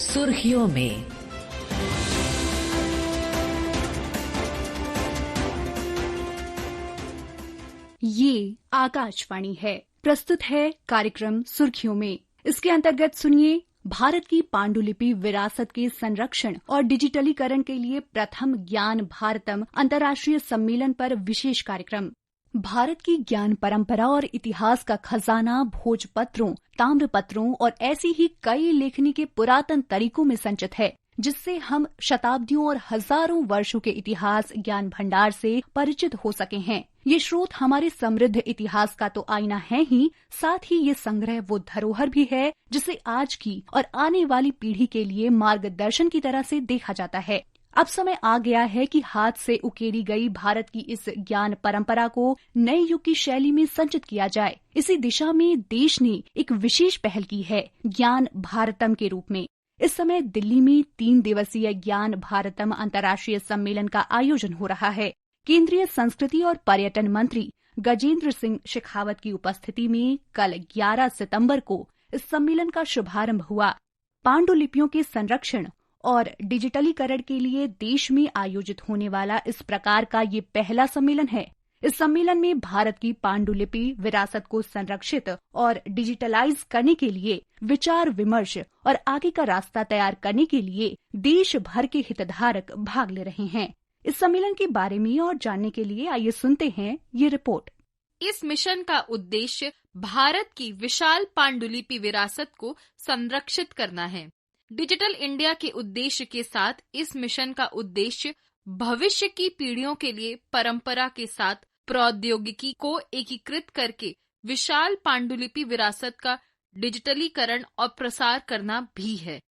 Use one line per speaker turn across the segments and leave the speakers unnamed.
सुर्खियों में।
ये आकाशवाणी है। प्रस्तुत है कार्यक्रम सुर्खियों में। इसके अंतर्गत सुनिए भारत की पांडुलिपि विरासत के संरक्षण और डिजिटलीकरण के लिए प्रथम ज्ञान भारतम अंतर्राष्ट्रीय सम्मेलन पर विशेष कार्यक्रम। भारत की ज्ञान परंपरा और इतिहास का खजाना भोजपत्रों, ताम्रपत्रों और ऐसी ही कई लेखनी के पुरातन तरीकों में संचित है, जिससे हम शताब्दियों और हजारों वर्षों के इतिहास ज्ञान भंडार से परिचित हो सके हैं। ये स्रोत हमारे समृद्ध इतिहास का तो आईना है ही, साथ ही ये संग्रह वो धरोहर भी है जिसे आज की और आने वाली पीढ़ी के लिए मार्गदर्शन की तरह से देखा जाता है। अब समय आ गया है कि हाथ से उकेरी गई भारत की इस ज्ञान परंपरा को नए युग की शैली में संचित किया जाए। इसी दिशा में देश ने एक विशेष पहल की है, ज्ञान भारतम के रूप में। इस समय दिल्ली में 3 दिवसीय ज्ञान भारतम अंतर्राष्ट्रीय सम्मेलन का आयोजन हो रहा है। केंद्रीय संस्कृति और पर्यटन मंत्री गजेंद्र सिंह शेखावत की उपस्थिति में कल 11 सितंबर को इस सम्मेलन का शुभारंभ हुआ। पांडुलिपियों के संरक्षण और डिजिटलीकरण के लिए देश में आयोजित होने वाला इस प्रकार का ये पहला सम्मेलन है। इस सम्मेलन में भारत की पांडुलिपि विरासत को संरक्षित और डिजिटलाइज करने के लिए विचार विमर्श और आगे का रास्ता तैयार करने के लिए देश भर के हितधारक भाग ले रहे हैं। इस सम्मेलन के बारे में और जानने के लिए आइए सुनते हैं ये रिपोर्ट।
इस मिशन का उद्देश्य भारत की विशाल पांडुलिपि विरासत को संरक्षित करना है। डिजिटल इंडिया के उद्देश्य के साथ इस मिशन का उद्देश्य भविष्य की पीढ़ियों के लिए परंपरा के साथ प्रौद्योगिकी को एकीकृत करके विशाल पांडुलिपि विरासत का डिजिटलीकरण और प्रसार करना भी है।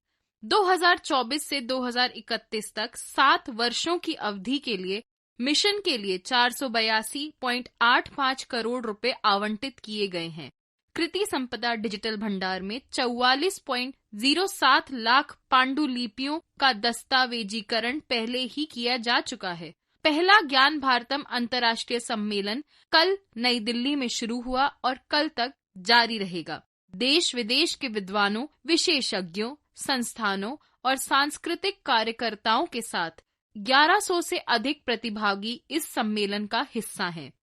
2024 से 2031 तक 7 वर्षों की अवधि के लिए मिशन के लिए 482.85 करोड़ रुपए आवंटित किए गए हैं। कृति संपदा डिजिटल भंडार में 44.07 लाख पांडुलिपियों का दस्तावेजीकरण पहले ही किया जा चुका है। पहला ज्ञान भारतम अंतर्राष्ट्रीय सम्मेलन कल नई दिल्ली में शुरू हुआ और कल तक जारी रहेगा। देश विदेश के विद्वानों, विशेषज्ञों, संस्थानों और सांस्कृतिक कार्यकर्ताओं के साथ 1100 से अधिक प्रतिभागी इस सम्मेलन का हिस्सा हैं।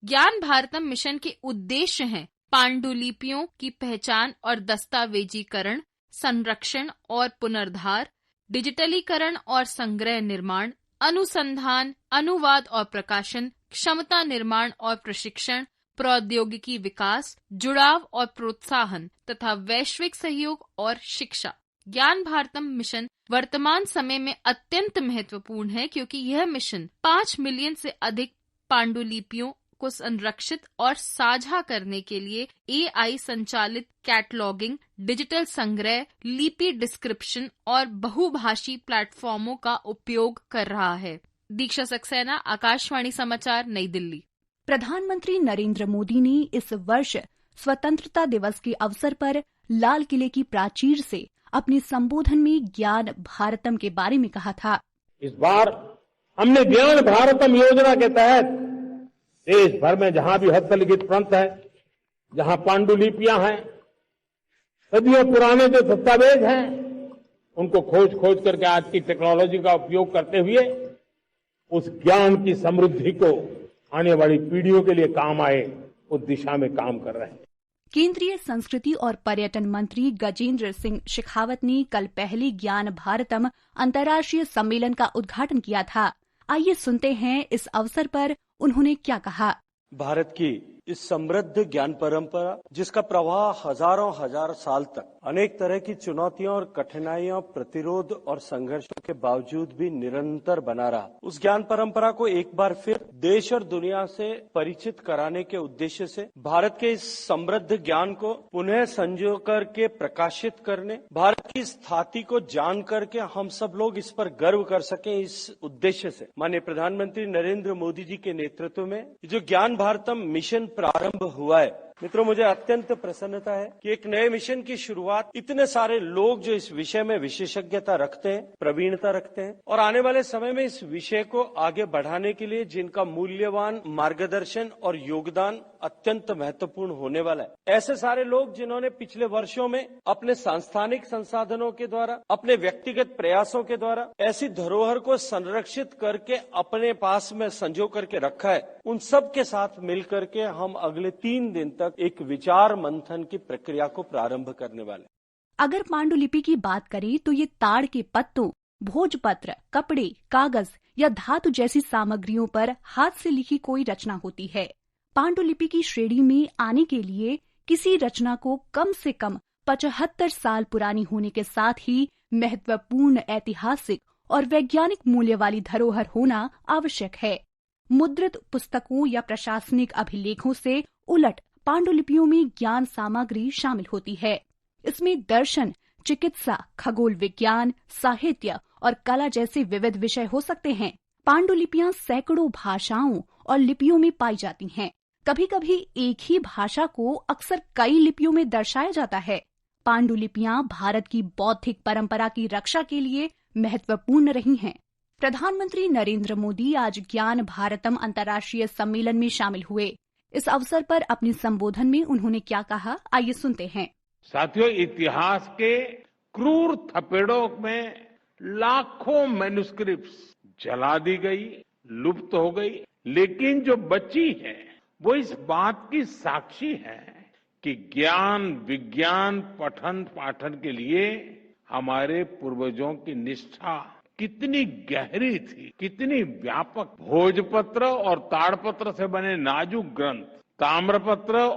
ज्ञान भारतम मिशन के उद्देश्य हैं पांडुलिपियों की पहचान और दस्तावेजीकरण, संरक्षण और पुनर्धार, डिजिटलीकरण और संग्रह निर्माण, अनुसंधान, अनुवाद और प्रकाशन, क्षमता निर्माण और प्रशिक्षण, प्रौद्योगिकी विकास, जुड़ाव और प्रोत्साहन तथा वैश्विक सहयोग और शिक्षा। ज्ञान भारतम मिशन वर्तमान समय में अत्यंत महत्वपूर्ण है क्योंकि यह मिशन 5 मिलियन से अधिक पांडुलिपियों को संरक्षित और साझा करने के लिए AI संचालित कैटलॉगिंग, डिजिटल संग्रह, लिपि डिस्क्रिप्शन और बहुभाषी प्लेटफॉर्मों का उपयोग कर रहा है। दीक्षा सक्सेना, आकाशवाणी समाचार, नई दिल्ली।
प्रधानमंत्री नरेंद्र मोदी ने इस वर्ष स्वतंत्रता दिवस के अवसर पर लाल किले की प्राचीर से अपने संबोधन में ज्ञान भारतम के बारे में कहा था।
इस बार हमने ज्ञान भारतम योजना के तहत देश भर में जहां भी हस्तलिखित ग्रंथ है, जहां पांडुलिपियां हैं, सदियों पुराने जो दस्तावेज हैं, उनको खोज करके आज की टेक्नोलॉजी का उपयोग करते हुए उस ज्ञान की समृद्धि को आने वाली पीढ़ियों के लिए काम आए, उस दिशा में काम कर रहे हैं।
केंद्रीय संस्कृति और पर्यटन मंत्री गजेंद्र सिंह शेखावत ने कल पहले ज्ञान भारतम अंतर्राष्ट्रीय सम्मेलन का उद्घाटन किया था। आइए सुनते हैं इस अवसर पर उन्होंने क्या कहा।
भारत की इस समृद्ध ज्ञान परंपरा, जिसका प्रवाह हजारों हजार साल तक अनेक तरह की चुनौतियों और कठिनाइयों, प्रतिरोध और संघर्षों के बावजूद भी निरंतर बना रहा, उस ज्ञान परंपरा को एक बार फिर देश और दुनिया से परिचित कराने के उद्देश्य से भारत के इस समृद्ध ज्ञान को पुनः संजो करके प्रकाशित करने, भारत की स्थाति को जान करके हम सब लोग इस पर गर्व कर सके, इस उद्देश्य से माननीय प्रधानमंत्री नरेंद्र मोदी जी के नेतृत्व में जो ज्ञान भारतम मिशन प्रारंभ हुआ है, मित्रों, मुझे अत्यंत प्रसन्नता है कि एक नए मिशन की शुरुआत इतने सारे लोग जो इस विषय में विशेषज्ञता रखते हैं, प्रवीणता रखते हैं और आने वाले समय में इस विषय को आगे बढ़ाने के लिए जिनका मूल्यवान मार्गदर्शन और योगदान अत्यंत महत्वपूर्ण होने वाला है, ऐसे सारे लोग जिन्होंने पिछले वर्षों में अपने सांस्थानिक संसाधनों के द्वारा, अपने व्यक्तिगत प्रयासों के द्वारा ऐसी धरोहर को संरक्षित करके अपने पास में संजो करके रखा है, उन सब के साथ मिलकर के हम अगले 3 दिन तक एक विचार मंथन की प्रक्रिया को प्रारंभ करने वाले।
अगर पांडुलिपि की बात करें तो ये ताड़ के पत्तों, भोजपत्र, कपड़े, कागज या धातु जैसी सामग्रियों पर हाथ से लिखी कोई रचना होती है। पांडुलिपि की श्रेणी में आने के लिए किसी रचना को कम से कम 75 साल पुरानी होने के साथ ही महत्वपूर्ण ऐतिहासिक और वैज्ञानिक मूल्य वाली धरोहर होना आवश्यक है। मुद्रित पुस्तकों या प्रशासनिक अभिलेखों से उलट पांडुलिपियों में ज्ञान सामग्री शामिल होती है। इसमें दर्शन, चिकित्सा, खगोल विज्ञान, साहित्य और कला जैसे विविध विषय हो सकते हैं। पांडुलिपियां सैकड़ों भाषाओं और लिपियों में पाई जाती हैं। कभी कभी एक ही भाषा को अक्सर कई लिपियों में दर्शाया जाता है। पांडुलिपियां भारत की बौद्धिक परंपरा की रक्षा के लिए महत्वपूर्ण रही हैं। प्रधानमंत्री नरेंद्र मोदी आज ज्ञान भारतम अंतर्राष्ट्रीय सम्मेलन में शामिल हुए। इस अवसर पर अपने संबोधन में उन्होंने क्या कहा, आइए सुनते हैं।
साथियों, इतिहास के क्रूर थपेड़ों में लाखों मैन्युस्क्रिप्ट्स जला दी गई, लुप्त हो गई, लेकिन जो बची है वो इस बात की साक्षी है कि ज्ञान विज्ञान पठन पाठन के लिए हमारे पूर्वजों की निष्ठा कितनी गहरी थी, कितनी व्यापक। भोजपत्र और ताड़पत्र से बने नाजुक ग्रंथ, ताम्रपत्र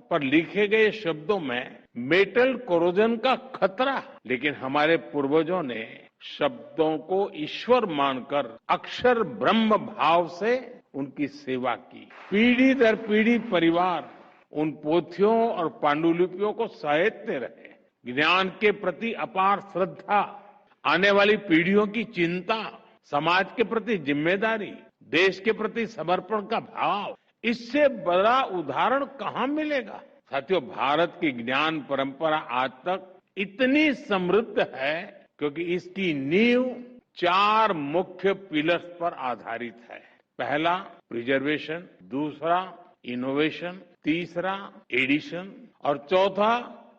पर लिखे गए शब्दों में मेटल कोरोजन का खतरा, लेकिन हमारे पूर्वजों ने शब्दों को ईश्वर मानकर अक्षर ब्रह्म भाव से उनकी सेवा की। पीढ़ी दर पीढ़ी परिवार उन पोथियों और पांडुलिपियों को सहेजते रहे। ज्ञान के प्रति अपार श्रद्धा, आने वाली पीढ़ियों की चिंता, समाज के प्रति जिम्मेदारी, देश के प्रति समर्पण का भाव, इससे बड़ा उदाहरण कहाँ मिलेगा। साथियों, भारत की ज्ञान परंपरा आज तक इतनी समृद्ध है क्योंकि इसकी नींव 4 मुख्य पिलर्स पर आधारित है। पहला प्रिजर्वेशन, दूसरा इनोवेशन, तीसरा एडिशन और चौथा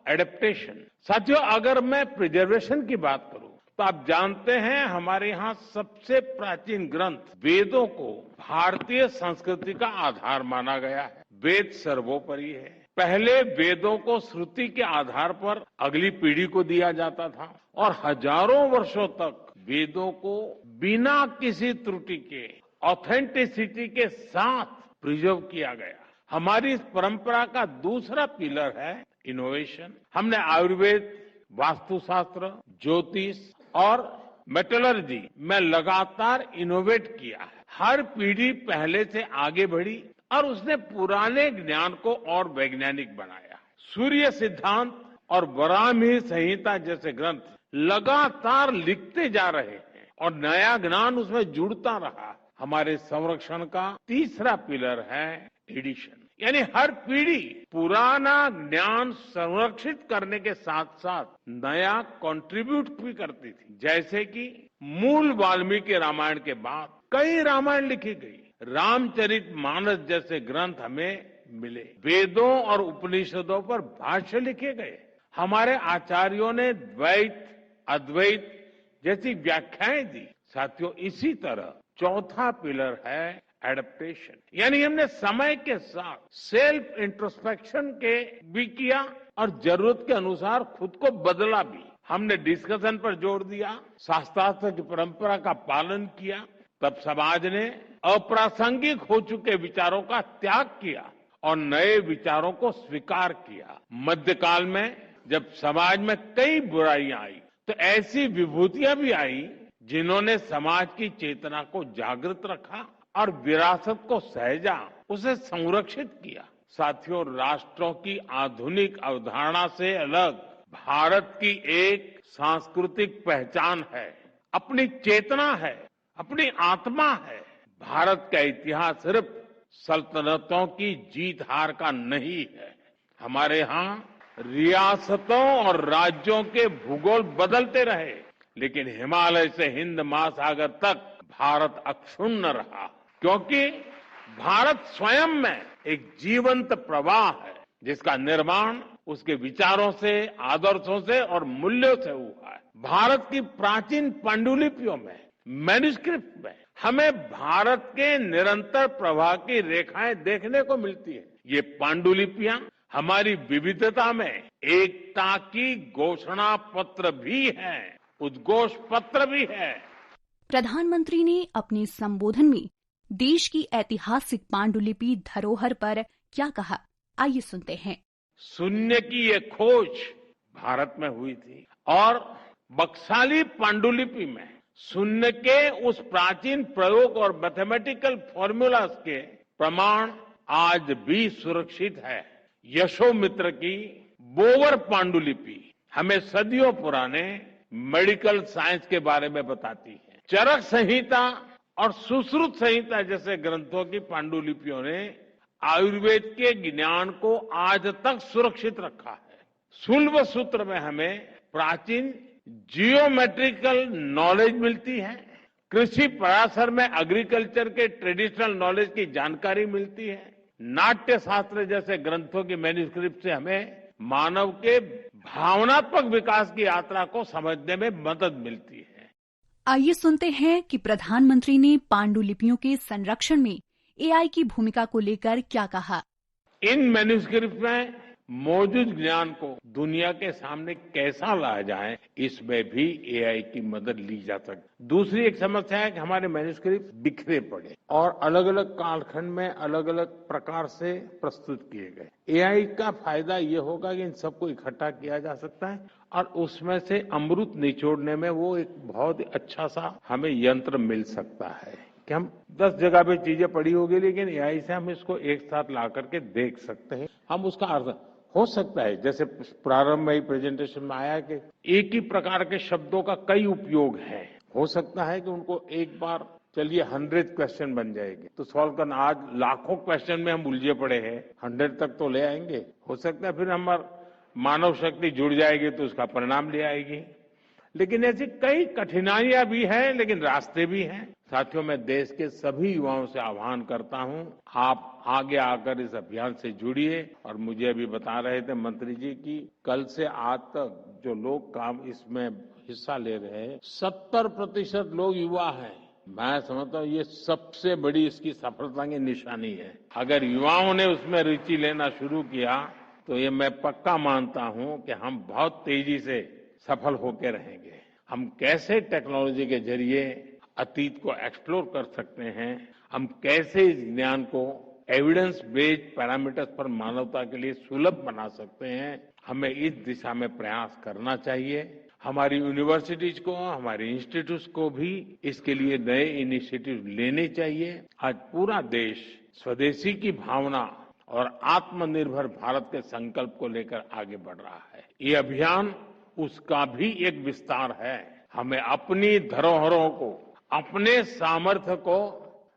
एडेप्टेशन। साथियों, अगर मैं प्रिजर्वेशन की बात करूं तो आप जानते हैं हमारे यहाँ सबसे प्राचीन ग्रंथ वेदों को भारतीय संस्कृति का आधार माना गया है। वेद सर्वोपरि है। पहले वेदों को श्रुति के आधार पर अगली पीढ़ी को दिया जाता था और हजारों वर्षों तक वेदों को बिना किसी त्रुटि के, ऑथेंटिसिटी के साथ प्रिजर्व किया गया। हमारी इस परंपरा का दूसरा पिलर है इनोवेशन। हमने आयुर्वेद, वास्तुशास्त्र, ज्योतिष और मेटलर्जी में लगातार इनोवेट किया है। हर पीढ़ी पहले से आगे बढ़ी और उसने पुराने ज्ञान को और वैज्ञानिक बनाया। सूर्य सिद्धांत और वराहमिहिर संहिता जैसे ग्रंथ लगातार लिखते जा रहे हैं और नया ज्ञान उसमें जुड़ता रहा। हमारे संरक्षण का तीसरा पिलर है एडिशन, यानी हर पीढ़ी पुराना ज्ञान संरक्षित करने के साथ साथ नया कंट्रीब्यूट भी करती थी। जैसे कि मूल वाल्मीकि रामायण के बाद कई रामायण लिखी गई, रामचरितमानस जैसे ग्रंथ हमें मिले, वेदों और उपनिषदों पर भाष्य लिखे गए। हमारे आचार्यों ने द्वैत, अद्वैत जैसी व्याख्याएं दी। साथियों, इसी तरह चौथा पिलर है एडेप्टेशन, यानी हमने समय के साथ सेल्फ इंट्रोस्पेक्शन के भी किया और जरूरत के अनुसार खुद को बदला भी। हमने डिस्कशन पर जोर दिया, शास्त्रार्थ की परंपरा का पालन किया। तब समाज ने अप्रासंगिक हो चुके विचारों का त्याग किया और नए विचारों को स्वीकार किया। मध्यकाल में जब समाज में कई बुराइयां आई तो ऐसी विभूतियां भी आई जिन्होंने समाज की चेतना को जागृत रखा और विरासत को सहेजा, उसे संरक्षित किया। साथियों, राष्ट्रों की आधुनिक अवधारणा से अलग भारत की एक सांस्कृतिक पहचान है, अपनी चेतना है, अपनी आत्मा है। भारत का इतिहास सिर्फ सल्तनतों की जीत हार का नहीं है, हमारे यहाँ रियासतों और राज्यों के भूगोल बदलते रहे, लेकिन हिमालय से हिंद महासागर तक भारत अक्षुण्ण रहा, क्योंकि भारत स्वयं में एक जीवंत प्रवाह है जिसका निर्माण उसके विचारों से, आदर्शों से और मूल्यों से हुआ है। भारत की प्राचीन पांडुलिपियों में, मैन्युस्क्रिप्ट में हमें भारत के निरंतर प्रवाह की रेखाएं देखने को मिलती है। ये पांडुलिपियां हमारी विविधता में एकता की घोषणा पत्र भी है, उद्घोष पत्र भी है।
प्रधानमंत्री ने अपने संबोधन में देश की ऐतिहासिक पांडुलिपि धरोहर पर क्या कहा, आइए सुनते हैं।
शून्य की ये खोज भारत में हुई थी और बक्साली पांडुलिपि में शून्य के उस प्राचीन प्रयोग और मैथमेटिकल फॉर्मूलाज के प्रमाण आज भी सुरक्षित है। यशोमित्र की बोवर पांडुलिपि हमें सदियों पुराने मेडिकल साइंस के बारे में बताती है। चरक संहिता और सुश्रुत संहिता जैसे ग्रंथों की पांडुलिपियों ने आयुर्वेद के ज्ञान को आज तक सुरक्षित रखा है। सुलभ सूत्र में हमें प्राचीन जियोमेट्रिकल नॉलेज मिलती है। कृषि पराशर में एग्रीकल्चर के ट्रेडिशनल नॉलेज की जानकारी मिलती है। नाट्य शास्त्र जैसे ग्रंथों की मैन्युस्क्रिप्ट से हमें मानव के भावनात्मक विकास की यात्रा को समझने में मदद मिलती है।
आइए सुनते हैं कि प्रधानमंत्री ने पांडुलिपियों के संरक्षण में एआई की भूमिका को लेकर क्या कहा।
इन मैन्युस्क्रिप्ट में मौजूद ज्ञान को दुनिया के सामने कैसा लाया जाए, इसमें भी एआई की मदद ली जा सकती। दूसरी एक समस्या है कि हमारे मैन्युस्क्रिप्ट बिखरे पड़े और अलग अलग कालखंड में अलग अलग प्रकार से प्रस्तुत किए गए। एआई का फायदा ये होगा कि इन सबको इकट्ठा किया जा सकता है और उसमें से अमृत निचोड़ने में वो एक बहुत ही अच्छा सा हमें यंत्र मिल सकता है कि हम 10 जगह पे चीजें पड़ी होगी, लेकिन एआई से हम इसको एक साथ ला करके देख सकते हैं। हम उसका अर्थ हो सकता है, जैसे प्रारंभ में ही प्रेजेंटेशन में आया कि एक ही प्रकार के शब्दों का कई उपयोग है। हो सकता है कि उनको एक बार चलिए 100 क्वेश्चन बन जाएंगे तो सॉल्व करना। आज लाखों क्वेश्चन में हम उलझे पड़े हैं, 100 तक तो ले आएंगे। हो सकता है फिर हमारी मानव शक्ति जुड़ जाएगी तो उसका परिणाम ले आएगी। लेकिन ऐसी कई कठिनाइयां भी हैं, लेकिन रास्ते भी हैं। साथियों, मैं देश के सभी युवाओं से आह्वान करता हूं, आप आगे आकर इस अभियान से जुड़िए। और मुझे अभी बता रहे थे मंत्री जी की कल से आज तक जो लोग काम इसमें हिस्सा ले रहे हैं 70% लोग युवा हैं। मैं समझता हूं ये सबसे बड़ी इसकी सफलता की निशानी है। अगर युवाओं ने उसमें रुचि लेना शुरू किया तो ये मैं पक्का मानता हूं कि हम बहुत तेजी से सफल होकर रहेंगे। हम कैसे टेक्नोलॉजी के जरिए अतीत को एक्सप्लोर कर सकते हैं, हम कैसे इस ज्ञान को एविडेंस बेस्ड पैरामीटर्स पर मानवता के लिए सुलभ बना सकते हैं, हमें इस दिशा में प्रयास करना चाहिए। हमारी यूनिवर्सिटीज को, हमारे इंस्टीट्यूट्स को भी इसके लिए नए इनिशिएटिव लेने चाहिए। आज पूरा देश स्वदेशी की भावना और आत्मनिर्भर भारत के संकल्प को लेकर आगे बढ़ रहा है। ये अभियान उसका भी एक विस्तार है। हमें अपनी धरोहरों को, अपने सामर्थ्य को,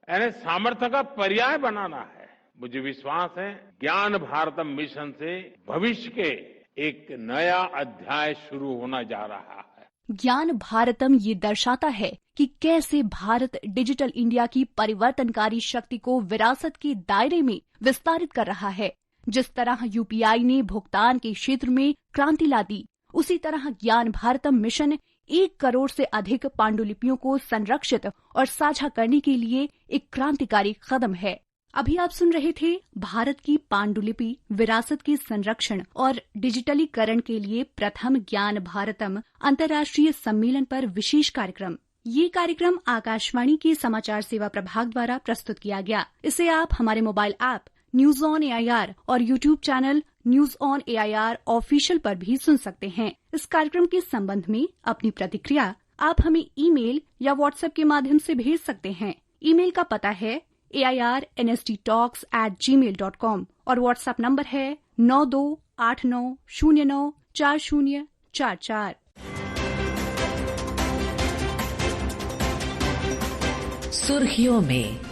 यानी सामर्थ्य का पर्याय बनाना है। मुझे विश्वास है ज्ञान भारतम मिशन से भविष्य के एक नया अध्याय शुरू होना जा रहा है।
ज्ञान भारतम ये दर्शाता है कि कैसे भारत डिजिटल इंडिया की परिवर्तनकारी शक्ति को विरासत के दायरे में विस्तारित कर रहा है। जिस तरह यूपीआई ने भुगतान के क्षेत्र में क्रांति ला दी, उसी तरह ज्ञान भारतम मिशन 1 करोड़ से अधिक पांडुलिपियों को संरक्षित और साझा करने के लिए एक क्रांतिकारी कदम है। अभी आप सुन रहे थे भारत की पांडुलिपि विरासत के संरक्षण और डिजिटलीकरण के लिए प्रथम ज्ञान भारतम अंतर्राष्ट्रीय सम्मेलन पर विशेष कार्यक्रम। ये कार्यक्रम आकाशवाणी के समाचार सेवा प्रभाग द्वारा प्रस्तुत किया गया। इसे आप हमारे mobile app news on AIR और YouTube channel news on AIR official पर भी सुन सकते हैं। इस कार्यक्रम के संबंध में अपनी प्रतिक्रिया आप हमें ईमेल या व्हाट्सएप के माध्यम से भेज सकते हैं। ईमेल का पता है airnsttalks@gmail.com और व्हाट्सएप नंबर है 9289094044।
सुर्खियों में